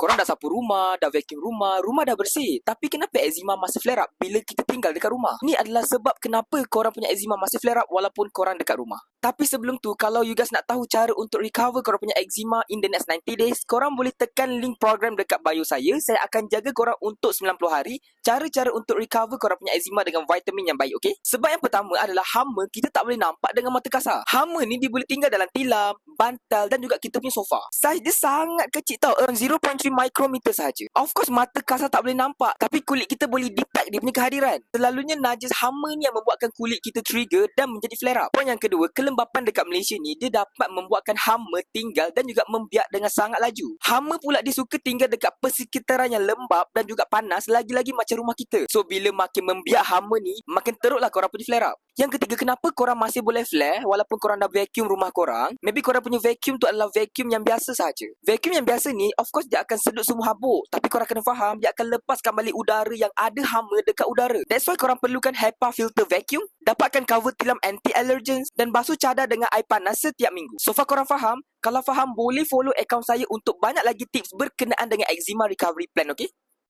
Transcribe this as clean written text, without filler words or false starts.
Korang dah sapu rumah, dah vacuum rumah dah bersih. Tapi kenapa eczema masih flare up bila kita tinggal dekat rumah? Ni adalah sebab kenapa korang punya eczema masih flare up walaupun korang dekat rumah. Tapi sebelum tu, kalau you guys nak tahu cara untuk recover korang punya eczema in the next 90 days, korang boleh tekan link program dekat bio saya. Saya akan jaga korang untuk 90 hari. Cara-cara untuk recover korang punya eczema dengan vitamin yang baik, okay? Sebab yang pertama adalah hama kita tak boleh nampak dengan mata kasar. Hama ni dia boleh tinggal dalam tilam, bantal dan juga kita punya sofa. Saiz dia sangat kecil tau, 0.3 mikrometer sahaja. Of course, mata kasar tak boleh nampak, tapi kulit kita boleh detect dia punya kehadiran. Selalunya najis hama ni yang membuatkan kulit kita trigger dan menjadi flare up. Poin yang kedua, kelembapan dekat Malaysia ni, dia dapat membuatkan hama tinggal dan juga membiak dengan sangat laju. Hama pula dia suka tinggal dekat persekitaran yang lembap dan juga panas, lagi-lagi macam rumah kita. So, bila makin membiak hama ni, makin teruklah korang punya flare up. Yang ketiga, kenapa korang masih boleh flare walaupun korang dah vacuum rumah korang? Maybe korang punya vacuum tu adalah vacuum yang biasa saja. Vacuum yang biasa ni, of course dia akan sedut semua habuk. Tapi korang kena faham, dia akan lepaskan balik udara yang ada hama dekat udara. That's why korang perlukan HEPA filter vacuum. Dapatkan cover tilam anti-allergens dan basuh cadar dengan air panas setiap minggu. So far korang faham? Kalau faham, boleh follow akaun saya untuk banyak lagi tips berkenaan dengan eczema recovery plan, okay?